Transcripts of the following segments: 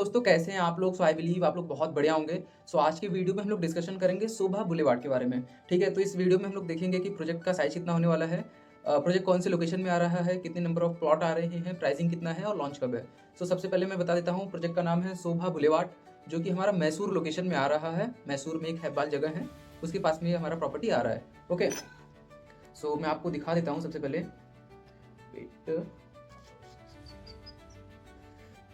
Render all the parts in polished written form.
दोस्तों, कैसे हैं आप लोग? सो आई बिलीव आप लोग बहुत बढ़िया होंगे। सो आज की वीडियो में हम लोग डिस्कशन करेंगे शोभा बुलेवार्ड के बारे में। ठीक है, तो इस वीडियो में हम लोग देखेंगे कि प्रोजेक्ट का साइज कितना होने वाला है, प्रोजेक्ट कौन से लोकेशन में आ रहा है, कितने नंबर ऑफ प्लॉट आ रहे हैं, प्राइसिंग कितना है और लॉन्च कब है। सो सबसे पहले मैं बता देता हूँ, प्रोजेक्ट का नाम है शोभा बुलेवार्ड, जो कि हमारा मैसूर लोकेशन में आ रहा है। मैसूर में एक हैब्बाल जगह है, उसके पास में हमारा प्रॉपर्टी आ रहा है। ओके, सो मैं आपको दिखा देता हूँ सबसे पहले। Wait,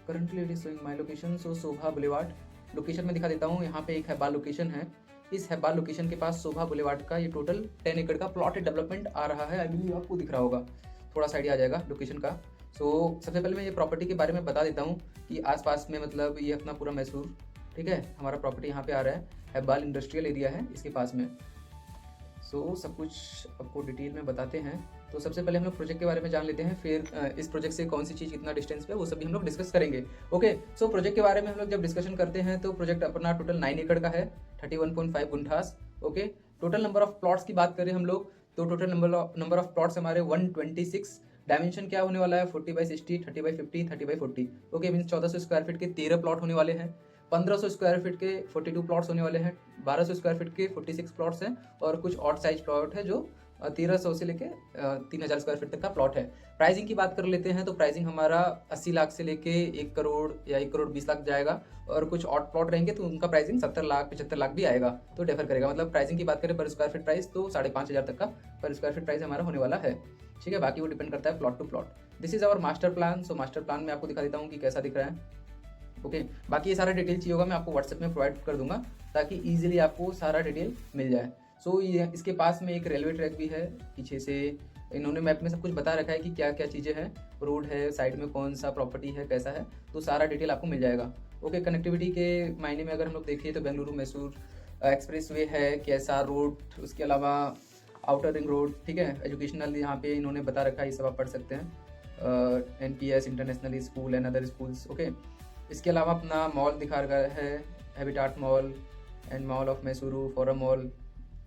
currently it is showing my location. So Sobha boulevard location में दिखा देता हूँ। यहाँ पे एक हैब्बाल लोकेशन है। इस हैब्बाल लोकेशन के पास शोभा बुलेवार्ड का ये टोटल 10 एकड़ का प्लॉट डेवलपमेंट आ रहा है। आई बिलीव आपको दिख रहा होगा, थोड़ा सा आइडिया आ जाएगा लोकेशन का। सो सबसे पहले मैं ये प्रॉपर्टी के बारे में बता देता हूँ कि आसपास में मतलब ये अपना पूरा मैसूर, ठीक है, हमारा प्रॉपर्टी यहाँ पे आ रहा है। हैब्बाल इंडस्ट्रियल एरिया है इसके पास में। सो सब कुछ आपको डिटेल में बताते हैं। तो सबसे पहले हम लोग प्रोजेक्ट के बारे में जान लेते हैं, फिर इस प्रोजेक्ट से कौन सी चीज़ कितना डिस्टेंस पे है वो सभी हम लोग डिस्कस करेंगे। ओके, सो प्रोजेक्ट के बारे में हम लोग जब डिस्कशन करते हैं तो प्रोजेक्ट अपना टोटल 9 एकड़ का है, 31.5 gunthas. Okay, total number of plots की बात करें हम लोग तो टोटल नंबर ऑफ प्लॉट्स हमारे 126। डायमेंशन क्या होने वाला है, 40/60, 30/50, 30/40। ओके, मीन्स 1400 स्क्वायर फीट के 13 प्लॉट होने वाले हैं। 1500 स्क्वायर फीट के 42 प्लॉट्स होने वाले हैं। 1200 स्क्वायर फीट के 46 प्लॉट्स हैं और कुछ ऑड साइज प्लॉट है जो 1300 से लेके 3000 स्क्वायर फीट तक का प्लॉट है। प्राइसिंग की बात कर लेते हैं तो प्राइसिंग हमारा 80 लाख से लेके 1 करोड़ या 1 करोड़ 20 लाख जाएगा। और कुछ ऑड प्लॉट रहेंगे तो उनका प्राइसिंग 70 लाख 75 लाख भी आएगा, तो डिफर करेगा। मतलब प्राइसिंग की बात करें पर स्क्वायर फीट प्राइस तो 5,500 तक का पर स्क्वायर फीट प्राइस हमारा होने वाला है। ठीक है, बाकी वो डिपेंड करता है plot to plot. This is our master plan. So master plan में आपको दिखा देता हूँ कि कैसा दिख रहा है। ओके, बाकी ये सारा डिटेल चाहिए होगा मैं आपको व्हाट्सएप में प्रोवाइड कर दूंगा ताकि इजीली आपको सारा डिटेल मिल जाए। सो ये इसके पास में एक रेलवे ट्रैक भी है पीछे से। इन्होंने मैप में सब कुछ बता रखा है कि क्या क्या चीज़ें हैं, रोड है, साइड में कौन सा प्रॉपर्टी है, कैसा है, तो सारा डिटेल आपको मिल जाएगा। ओके, कनेक्टिविटी के मायने में अगर हम लोग देखें तो बेंगलुरु मैसूर एक्सप्रेस वे है, कैसा रोड, उसके अलावा आउटर रिंग रोड, ठीक है। एजुकेशनल यहाँ पे इन्होंने बता रखा है, ये सब आप पढ़ सकते हैं। NPS international school and other schools. Okay, इसके अलावा अपना मॉल दिखा रखा है, habitat mall and mall of Mysuru, forum mall,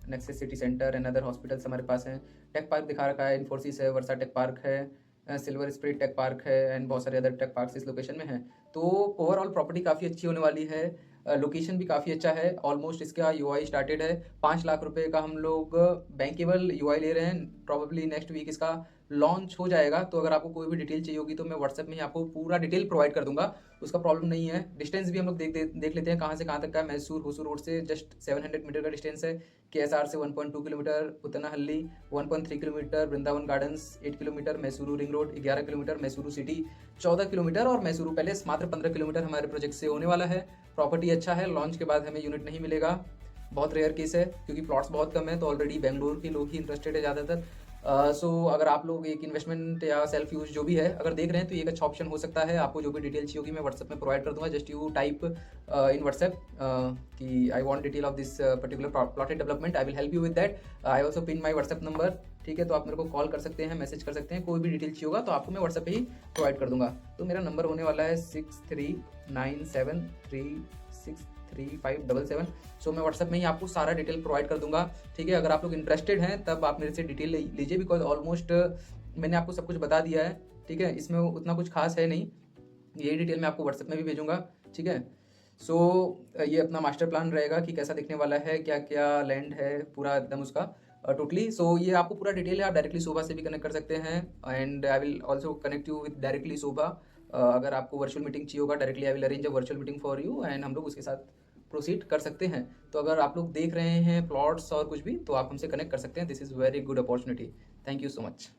nexus city centre and other hospitals हमारे पास हैं। टेक पार्क दिखा रखा है, इन्फोसिस है, वर्सा टेक पार्क है, सिल्वर स्प्रिट टेक पार्क है एंड बहुत सारे अदर टेक पार्क्स इस लोकेशन में हैं। तो ओवरऑल प्रॉपर्टी काफ़ी अच्छी होने वाली है। लोकेशन भी काफ़ी अच्छा है। ऑलमोस्ट इसका UI स्टार्टेड है। 5 लाख रुपए का हम लोग बैंकेबल UI ले रहे हैं। प्रॉबेबली नेक्स्ट वीक इसका लॉन्च हो जाएगा। तो अगर आपको कोई भी डिटेल चाहिए होगी तो मैं व्हाट्सएप में ही आपको पूरा डिटेल प्रोवाइड कर दूंगा, उसका प्रॉब्लम नहीं है। डिस्टेंस भी हम लोग देख लेते हैं कहाँ से कहाँ तक का। मैसूर होसूर रोड से जस्ट 700 मीटर का डिस्टेंस है। KSR से 1.2 kilometre, Uttanahalli 1.3 kilometre, Vrindavan gardens 8 kilometre, Mysuru ring road 11 kilometre, Mysuru city 14 kilometre और मैसूरू पैलेस मात्र 15 किलोमीटर हमारे प्रोजेक्ट से होने वाला है। प्रॉपर्टी अच्छा है। लॉन्च के बाद हमें यूनिट नहीं मिलेगा, बहुत रेयर केस है क्योंकि प्लॉट्स बहुत कम है। तो ऑलरेडी बेंगलोर के लोग ही इंटरेस्टेड है ज़्यादातर। सो अगर आप लोग एक इन्वेस्टमेंट या सेल्फ यूज जो भी है अगर देख रहे हैं तो ये एक अच्छा ऑप्शन हो सकता है। आपको जो भी डिटेल चाहिए होगी मैं व्हाट्सएप में प्रोवाइड कर दूंगा। Just you type in WhatsApp कि I want detail of this particular plotted development, I will help you with that. I also pin my WhatsApp number, ठीक है। तो आप मेरे को कॉल कर सकते हैं, मैसेज कर सकते हैं, कोई भी डिटेल चाहिए होगा तो आपको मैं व्हाट्सएप पे ही प्रोवाइड कर दूंगा। तो मेरा नंबर होने वाला है 6397363577। सो मैं व्हाट्सएप में ही आपको सारा डिटेल प्रोवाइड कर दूंगा, ठीक है। अगर आप लोग इंटरेस्टेड हैं तब आप मेरे से डिटेल लीजिए, बिकॉज ऑलमोस्ट मैंने आपको सब कुछ बता दिया है, ठीक है। इसमें उतना कुछ खास है नहीं, यही डिटेल मैं आपको व्हाट्सएप में भी भेजूंगा, ठीक है। सो ये अपना मास्टर प्लान रहेगा कि कैसा दिखने वाला है, क्या क्या लैंड है, पूरा एकदम उसका टोटली। सो ये आपको पूरा डिटेल है। आप डायरेक्टली शोभा से भी कनेक्ट कर सकते हैं and I will also connect you with directly Sobha. अगर आपको वर्चुअल मीटिंग चाहिए होगा directly I will arrange a virtual meeting for you and हम लोग उसके साथ प्रोसीड कर सकते हैं। तो अगर आप लोग देख रहे हैं प्लॉट्स और कुछ भी तो आप हमसे कनेक्ट कर सकते हैं। This is very good opportunity. Thank you so much.